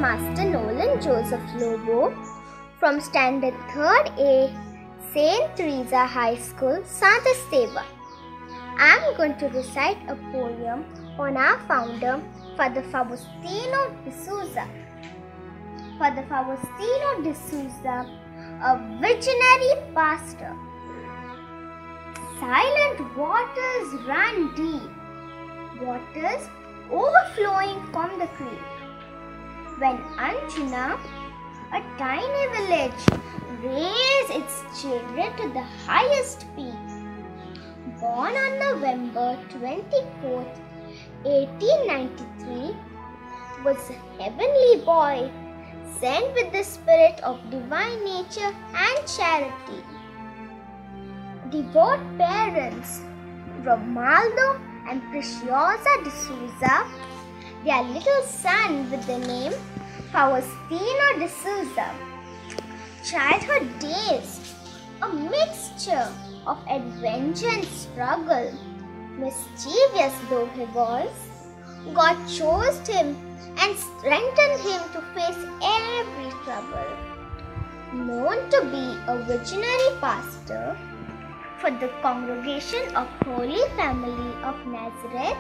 Master Nolan Joseph Lobo from Standard 3rd A, St. Teresa High School, Sant Esteban. I am going to recite a poem on our founder, Father Faustino de Souza. Father Faustino de Souza, a visionary pastor. Silent waters run deep, waters overflowing from the creek. When Anjuna, a tiny village, raised its children to the highest peak. Born on November 24th, 1893, was a heavenly boy, sent with the spirit of divine nature and charity. Devout parents, Romaldo and Preciosa de Souza, their little son with the name Faustino de Souza. Childhood days, a mixture of adventure and struggle. Mischievous though he was, God chose him and strengthened him to face every trouble. Known to be a visionary pastor for the Congregation of Holy Family of Nazareth,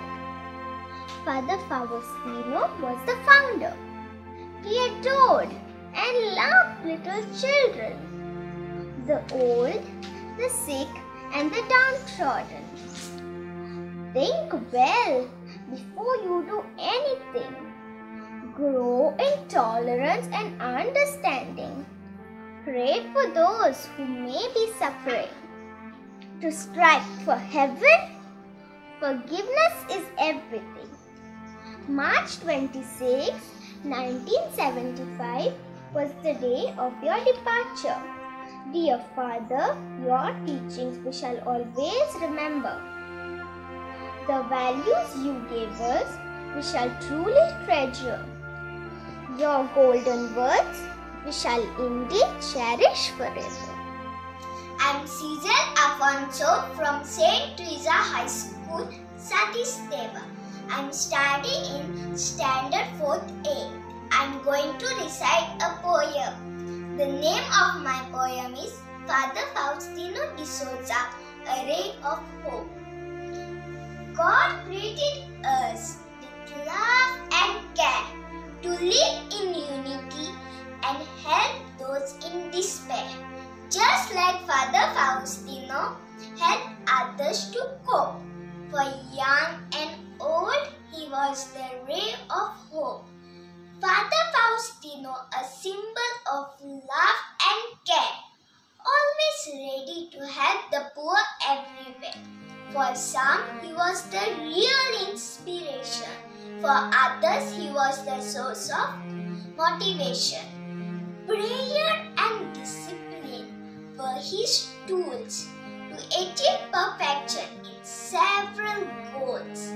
Father Faustino was the founder. He adored and loved little children, the old, the sick, and the downtrodden. Think well before you do anything. Grow in tolerance and understanding. Pray for those who may be suffering. To strive for heaven, forgiveness is everything. March 26, 1975 was the day of your departure. Dear Father, your teachings we shall always remember. The values you gave us we shall truly treasure. Your golden words we shall indeed cherish forever. I'm Cesar Afonso from St. Teresa High School, Sant Esteban. I'm studying in Standard 4th A. I'm going to recite a poem. The name of my poem is Father Faustino de Souza, A Ray of Hope. God created us with love and care to live in unity and help those in despair. Just like Father Faustino helped others to cope. For young and old, he was the ray of hope. Father Faustino, a symbol of love and care, always ready to help the poor everywhere. For some, he was the real inspiration. For others, he was the source of motivation. Prayer and discipline were his tools to achieve perfection in several goals.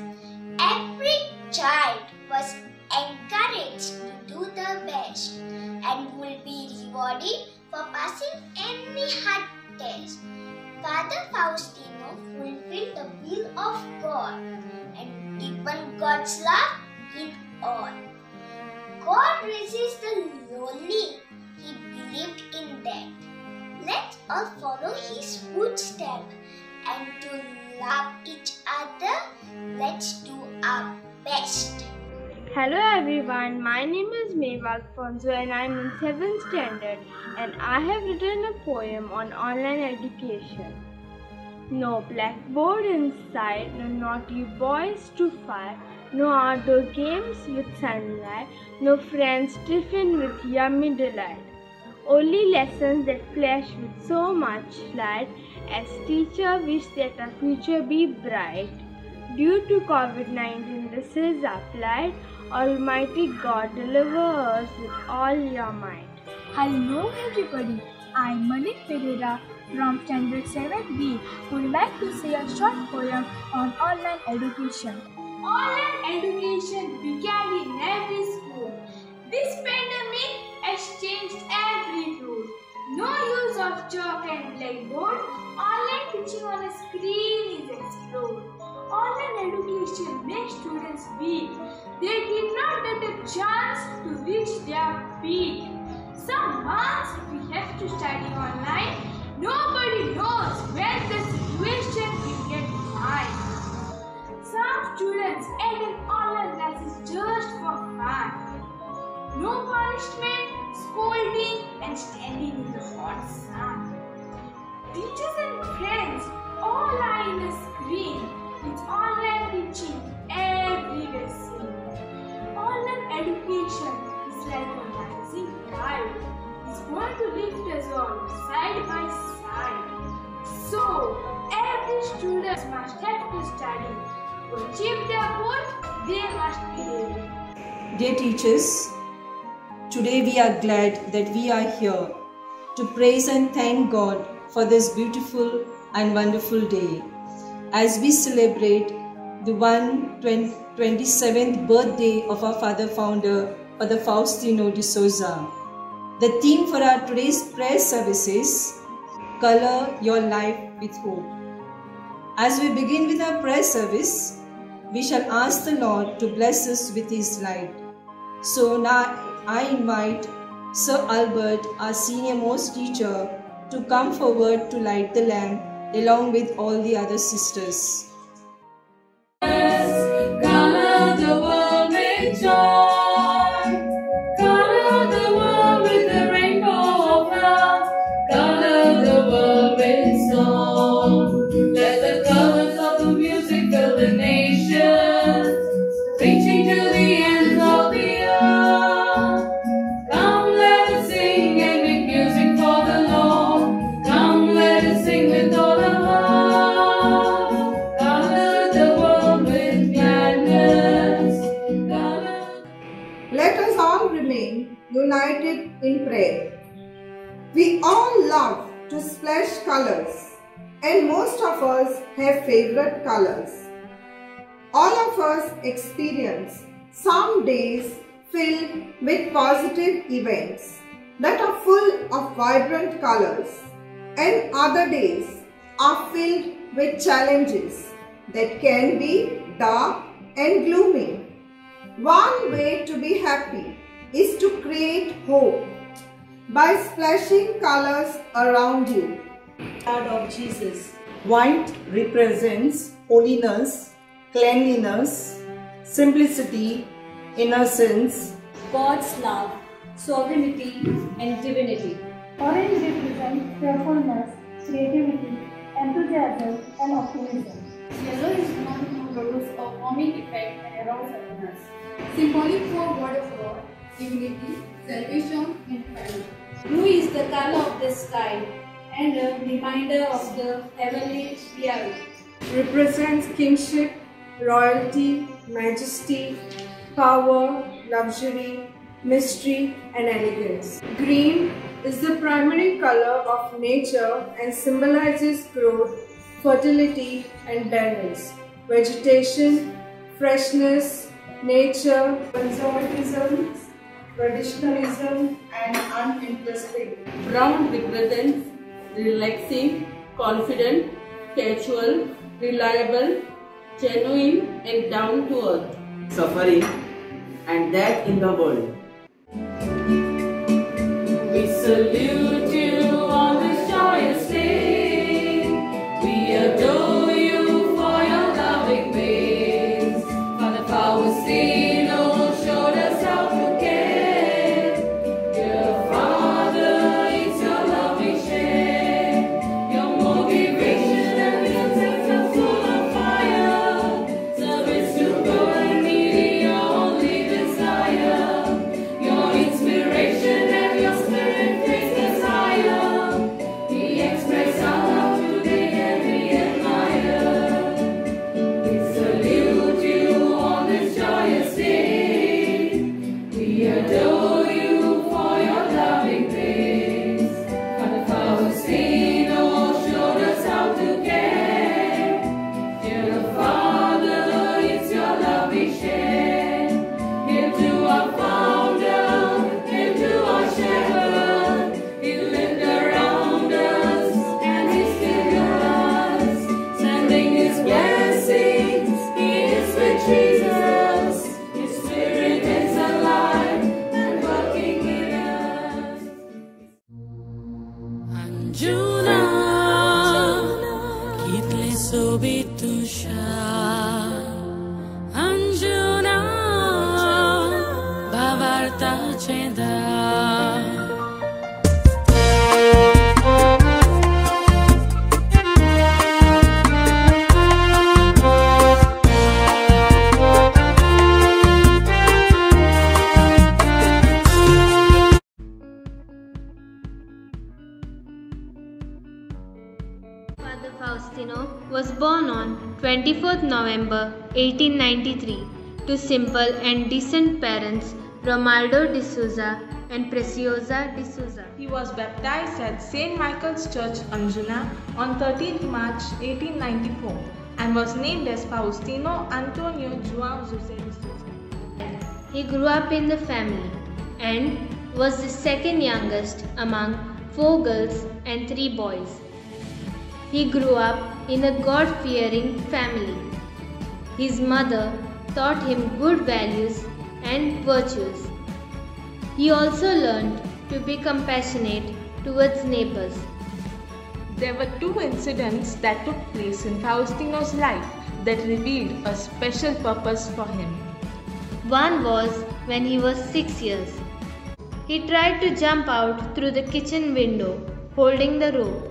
Every child was encouraged to do the best and will be rewarded for passing any hard test. Father Faustino fulfilled the will of God and deepened God's love in all. God resists the lonely. He believed in that. Let's all follow his footsteps, and to love each other, let's do our best. Hello everyone, my name is Meva Alfonso and I am in 7th standard and I have written a poem on online education. No blackboard inside, no naughty boys to fight, no outdoor games with sunlight, no friends tiffin with yummy delight. Only lessons that flash with so much light, as teacher wish that our future be bright. Due to COVID-19 this is applied, Almighty God deliver us with all your might. Hello everybody, I'm Malik Pereira from Standard 7B who would like to say a short poem on online education. Online education began in every school. This pandemic has changed every rule. No use of chalk and blackboard. Online teaching on a screen is explored. Online education makes students weak. They did not get a chance to reached their peak. Some months we have to study online. Nobody knows when the situation will get high. Some students attend online classes just for fun. No punishment, scolding and standing in the hot sun. Teachers and friends all are in a screen with online teaching everywhere seen. Online education is like a rising tide. It's going to lift us all side by side. So, every student must have to study. To achieve their goal, they must be ready. Dear teachers, today we are glad that we are here to praise and thank God for this beautiful and wonderful day as we celebrate the 127th birthday of our father founder, Father Faustino de Souza. The theme for our today's prayer service is Color Your Life with Hope. As we begin with our prayer service, we shall ask the Lord to bless us with His light. So now I invite Sir Albert, our senior most teacher, to come forward to light the lamp along with all the other sisters. Color the world with joy. Color the world with the rainbow of love. Color the world with song. Let the colors of the music fill the nation, reaching to the ends of the earth. Come, let us sing and make music for the Lord. Come, let us sing with all our heart. Color the world with gladness. Color. Let us all remain united in prayer. We all love to splash colors, and most of us have favorite colors. All of us experience some days filled with positive events that are full of vibrant colors, and other days are filled with challenges that can be dark and gloomy. One way to be happy is to create hope by splashing colors around you. Blood of Jesus. White represents holiness, cleanliness, simplicity, innocence, God's love, sovereignty, and divinity. Orange represents cheerfulness, creativity, enthusiasm, and optimism. Yellow is known to produce a warming effect and arouse happiness. Symbolic for word of God, divinity, salvation, and family. Blue is the color of the sky and a reminder of the heavenly reality. Represents kingship, royalty, majesty, power, luxury, mystery, and elegance. Green is the primary color of nature and symbolizes growth, fertility, and balance. Vegetation, freshness, nature, conservatism, traditionalism, and uninteresting. Brown represents relaxing, confident, casual, reliable, genuine, and down to earth. Suffering and death in the world. We salute you on this joyous day. We adore you for your loving ways. Father Faustino showed us how to care. Dear Father, it's your loving share. Your motivation and your sense are full of fire. Service to God and needy, your only desire. Your inspiration and your spirit takes us higher. Marta Chenda. Father Faustino was born on 24th November 1893 to simple and decent parents Romaldo de Souza and Preciosa de Souza. He was baptized at St. Michael's Church, Anjuna on 13th March 1894 and was named as Faustino Antonio João José de Souza. He grew up in the family and was the second youngest among 4 girls and 3 boys. He grew up in a God-fearing family. His mother taught him good values and virtues. He also learned to be compassionate towards neighbors. There were 2 incidents that took place in Faustino's life that revealed a special purpose for him. One was when he was 6 years. He tried to jump out through the kitchen window holding the rope,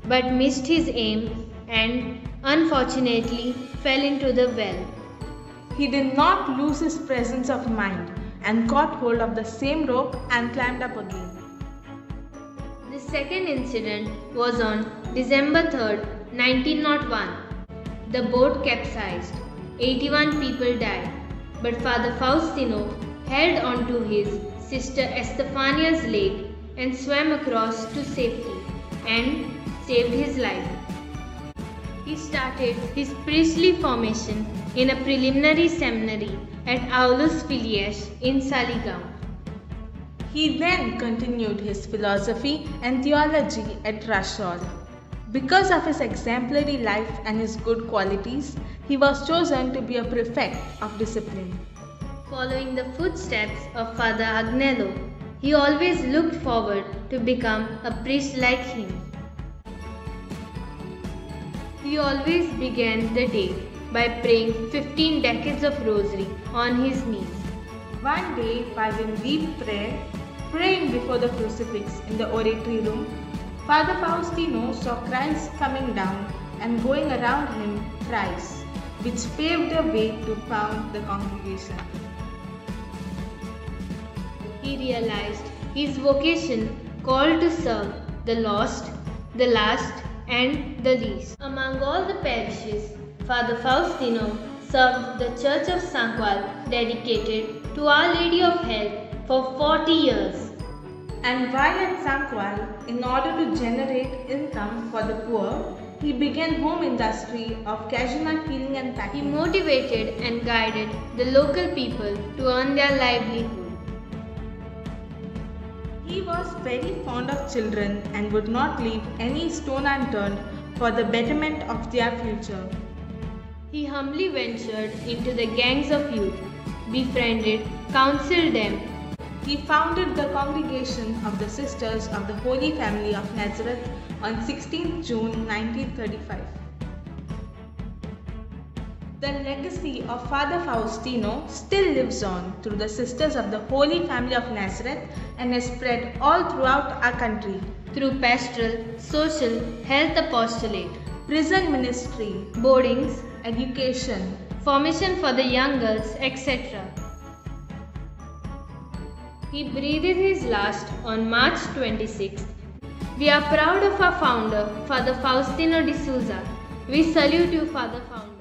but missed his aim and unfortunately fell into the well. He did not lose his presence of mind and caught hold of the same rope and climbed up again. The second incident was on December 3rd, 1901. The boat capsized. 81 people died, but Father Faustino held on to his sister Estefania's leg and swam across to safety and saved his life. He started his priestly formation in a preliminary seminary at Aulus Filiae in Saligao. He then continued his philosophy and theology at Rashol. Because of his exemplary life and his good qualities, he was chosen to be a prefect of discipline. Following the footsteps of Father Agnello, he always looked forward to become a priest like him. He always began the day by praying 15 decades of rosary on his knees. One day, while in deep prayer, praying before the crucifix in the oratory room, Father Faustino saw Christ coming down and going around him thrice, which paved the way to found the congregation. He realized his vocation called to serve the lost, the last, and the least. Among all the parishes, Father Faustino served the Church of Sanqual, dedicated to Our Lady of Health, for 40 years. And while at Sanqual, in order to generate income for the poor, he began home industry of cashew nut peeling and packing. He motivated and guided the local people to earn their livelihood. He was very fond of children and would not leave any stone unturned for the betterment of their future. He humbly ventured into the gangs of youth, befriended, counseled them. He founded the Congregation of the Sisters of the Holy Family of Nazareth on 16 June 1935. The legacy of Father Faustino still lives on through the Sisters of the Holy Family of Nazareth and is spread all throughout our country. Through pastoral, social, health apostolate, prison ministry, boardings, education, formation for the young girls, etc. He breathed his last on March 26th. We are proud of our founder, Father Faustino de Souza. We salute you, Father Founder.